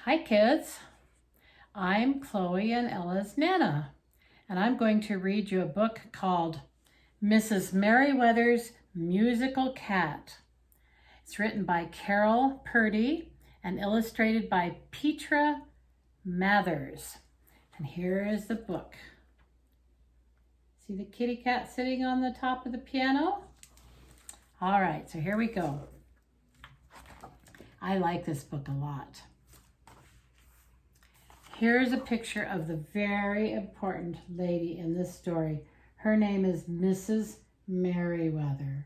Hi kids, I'm Chloe and Ella's Nana, and I'm going to read you a book called Mrs. Merriwether's Musical Cat. It's written by Carol Purdy and illustrated by Petra Mathers. And here is the book. See the kitty cat sitting on the top of the piano? All right, so here we go. I like this book a lot. Here's a picture of the very important lady in this story. Her name is Mrs. Merriwether.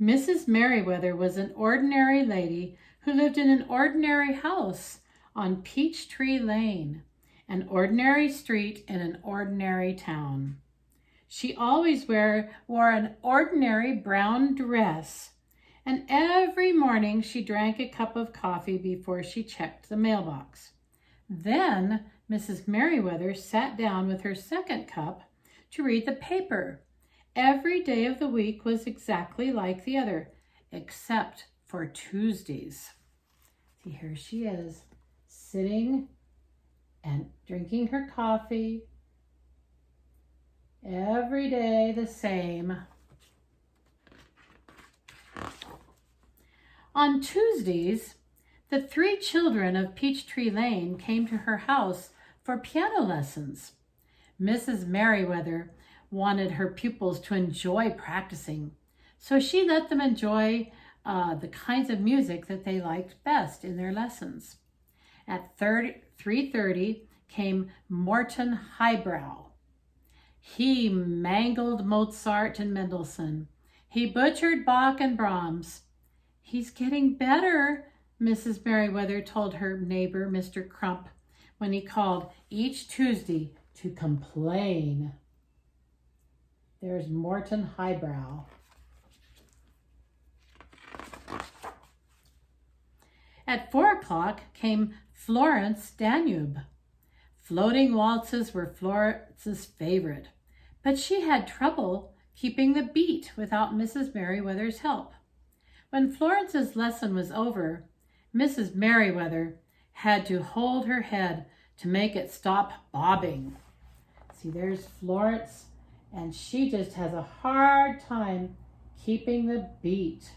Mrs. Merriwether was an ordinary lady who lived in an ordinary house on Peachtree Lane, an ordinary street in an ordinary town. She always wore an ordinary brown dress, and every morning she drank a cup of coffee before she checked the mailbox. Then Mrs. Merriwether sat down with her second cup to read the paper. Every day of the week was exactly like the other, except for Tuesdays. See, here she is, sitting and drinking her coffee. Every day the same. On Tuesdays, the three children of Peachtree Lane came to her house for piano lessons. Mrs. Merriwether wanted her pupils to enjoy practicing, so she let them enjoy the kinds of music that they liked best in their lessons. At 3:30 came Morton Highbrow. He mangled Mozart and Mendelssohn. He butchered Bach and Brahms. He's getting better, Mrs. Merriwether told her neighbor, Mr. Crump, when he called each Tuesday to complain. There's Morton Highbrow. At 4 o'clock came Florence Danube. Floating waltzes were Florence's favorite, but she had trouble keeping the beat without Mrs. Merriwether's help. When Florence's lesson was over, Mrs. Merriwether had to hold her head to make it stop bobbing. See, there's Florence, and she just has a hard time keeping the beat.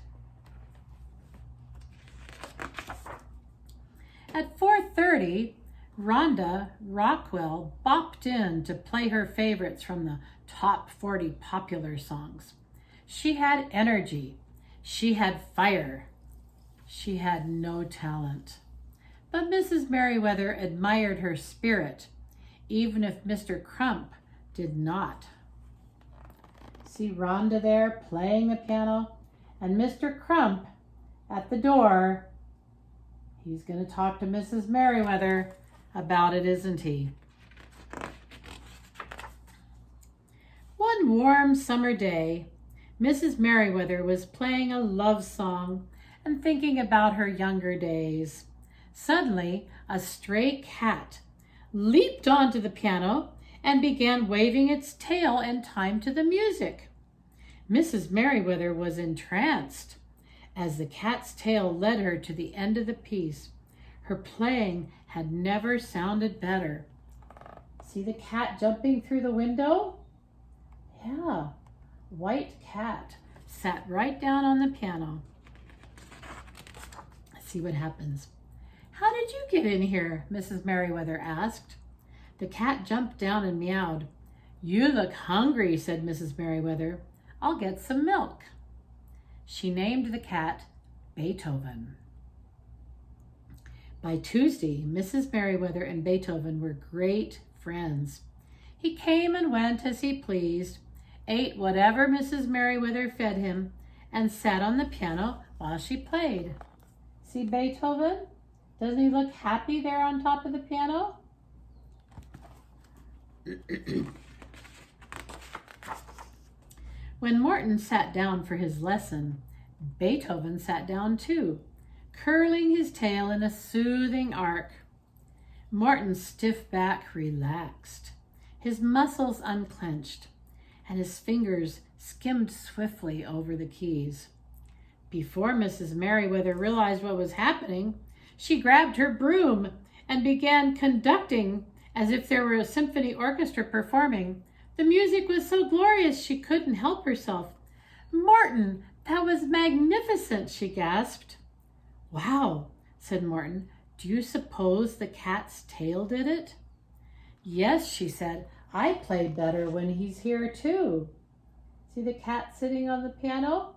At 4:30, Rhonda Rockwell bopped in to play her favorites from the top 40 popular songs. She had energy. She had fire. She had no talent. But Mrs. Merriwether admired her spirit, even if Mr. Crump did not. See Rhonda there playing the piano, and Mr. Crump at the door. He's going to talk to Mrs. Merriwether about it, isn't he? One warm summer day, Mrs. Merriwether was playing a love song and thinking about her younger days. Suddenly, a stray cat leaped onto the piano and began waving its tail in time to the music. Mrs. Merriwether was entranced as the cat's tail led her to the end of the piece. Her playing had never sounded better. See the cat jumping through the window? Yeah, white cat sat right down on the piano. Let's see what happens. How did you get in here? Mrs. Merriwether asked. The cat jumped down and meowed. You look hungry, said Mrs. Merriwether. I'll get some milk. She named the cat Beethoven. By Tuesday, Mrs. Merriwether and Beethoven were great friends. He came and went as he pleased, ate whatever Mrs. Merriwether fed him, and sat on the piano while she played. See Beethoven? Doesn't he look happy there on top of the piano? When Morton sat down for his lesson, Beethoven sat down too, curling his tail in a soothing arc. Morton's stiff back relaxed, his muscles unclenched, and his fingers skimmed swiftly over the keys. Before Mrs. Merriwether realized what was happening, she grabbed her broom and began conducting as if there were a symphony orchestra performing. The music was so glorious she couldn't help herself. "Morton, that was magnificent," she gasped. "Wow," said Morton. "Do you suppose the cat's tail did it?" "Yes," she said. "I play better when he's here too." See the cat sitting on the piano?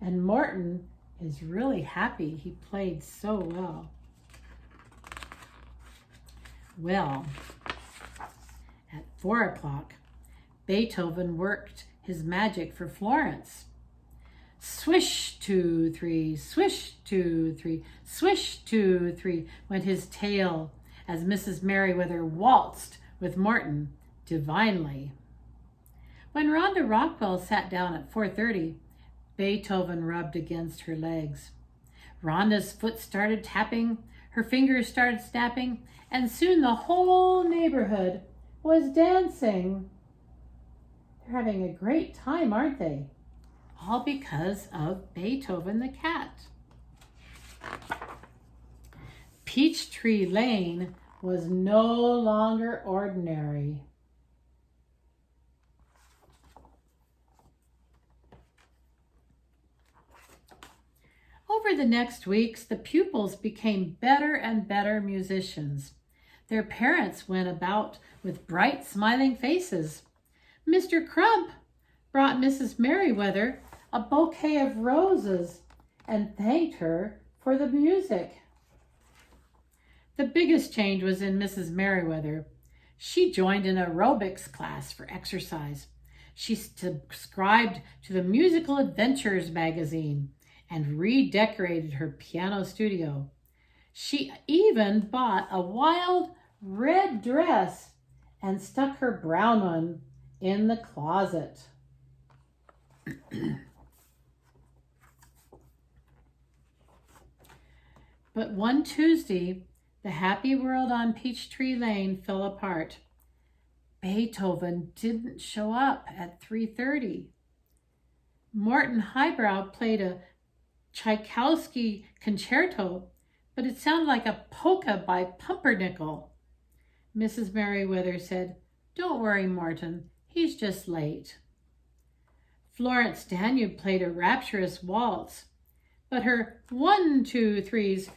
And Morton is really happy he played so well. Well, at 4 o'clock, Beethoven worked his magic for Florence. Swish, 2, 3, swish, 2, 3, swish, 2, 3, went his tail as Mrs. Merriwether waltzed with Morton divinely. When Rhonda Rockwell sat down at 4:30, Beethoven rubbed against her legs. Rhonda's foot started tapping, her fingers started snapping, and soon the whole neighborhood was dancing. They're having a great time, aren't they? All because of Beethoven the cat. Peachtree Lane was no longer ordinary. Over the next weeks, the pupils became better and better musicians. Their parents went about with bright, smiling faces. Mr. Crump brought Mrs. Merriwether a bouquet of roses and thanked her for the music. The biggest change was in Mrs. Merriwether. She joined an aerobics class for exercise. She subscribed to the Musical Adventures magazine and redecorated her piano studio. She even bought a wild red dress and stuck her brown one in the closet. But one Tuesday, the happy world on Peachtree Lane fell apart. Beethoven didn't show up at 3:30. Morton Highbrow played a Tchaikovsky concerto, but it sounded like a polka by Pumpernickel. Mrs. Merriwether said, "Don't worry, Morton, he's just late." Florence Danube played a rapturous waltz, but her 1, 2, 3s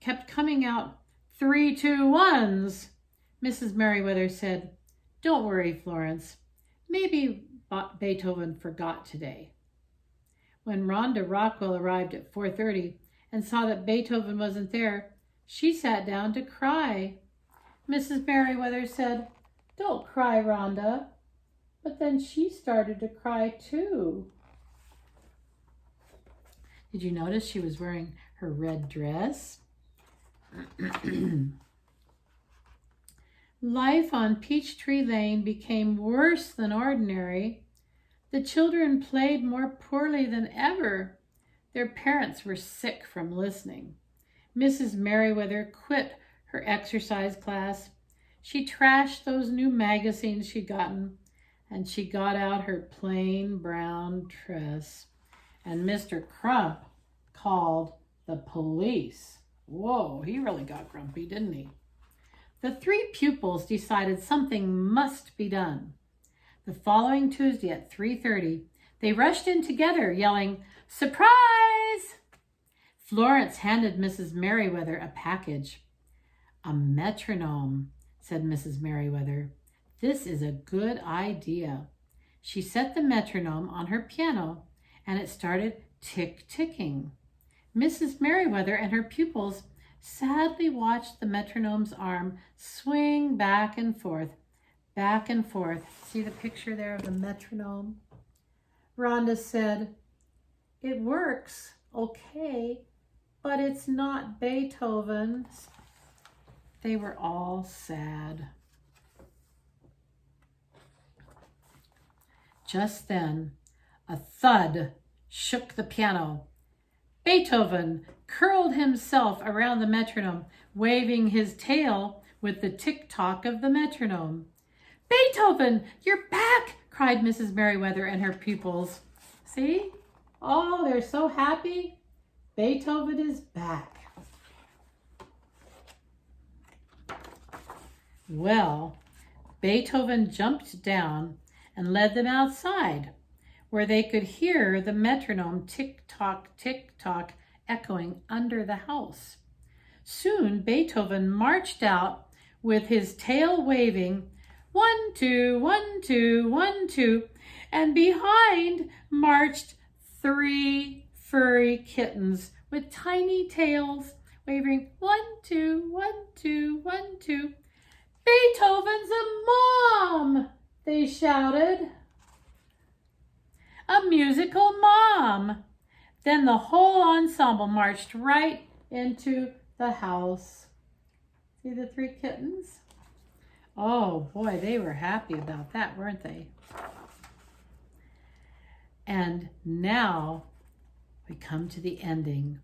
kept coming out 3, 2, 1s. Mrs. Merriwether said, "Don't worry, Florence. Maybe Beethoven forgot today." When Rhonda Rockwell arrived at 4:30 and saw that Beethoven wasn't there, she sat down to cry. Mrs. Merriwether said, "Don't cry, Rhonda." But then she started to cry too. Did you notice she was wearing her red dress? Life on Peachtree Lane became worse than ordinary. The children played more poorly than ever. Their parents were sick from listening. Mrs. Merriwether quit her exercise class. She trashed those new magazines she'd gotten, and she got out her plain brown dress. And Mr. Crump called the police. Whoa, he really got grumpy, didn't he? The 3 pupils decided something must be done. The following Tuesday at 3:30, they rushed in together, yelling, "Surprise!" Florence handed Mrs. Merriwether a package. "A metronome," said Mrs. Merriwether. "This is a good idea." She set the metronome on her piano, and it started tick-ticking. Mrs. Merriwether and her pupils sadly watched the metronome's arm swing back and forth, back and forth. See the picture there of the metronome? Rhonda said, "It works, okay, but it's not Beethoven's." They were all sad. Just then, a thud shook the piano. Beethoven curled himself around the metronome, waving his tail with the tick-tock of the metronome. "Beethoven, you're back!" cried Mrs. Merriwether and her pupils. See? Oh, they're so happy. Beethoven is back. Well, Beethoven jumped down and led them outside, where they could hear the metronome tick-tock, echoing under the house. Soon Beethoven marched out with his tail waving, 1, 2, 1, 2, 1, 2, and behind marched 3 furry kittens with tiny tails waving, 1, 2, 1, 2, 1, 2. Beethoven's a mom, they shouted. A musical mom. Then the whole ensemble marched right into the house. See the 3 kittens? Oh boy, they were happy about that, weren't they? And now we come to the ending.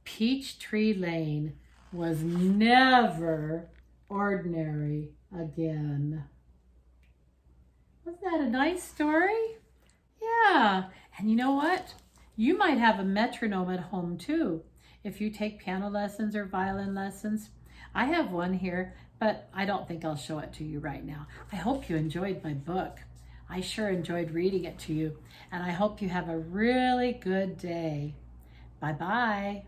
Peachtree Lane was never ordinary again. Wasn't that a nice story? Yeah, and you know what? You might have a metronome at home too. If you take piano lessons or violin lessons, I have one here, but I don't think I'll show it to you right now. I hope you enjoyed my book. I sure enjoyed reading it to you, and I hope you have a really good day. Bye-bye.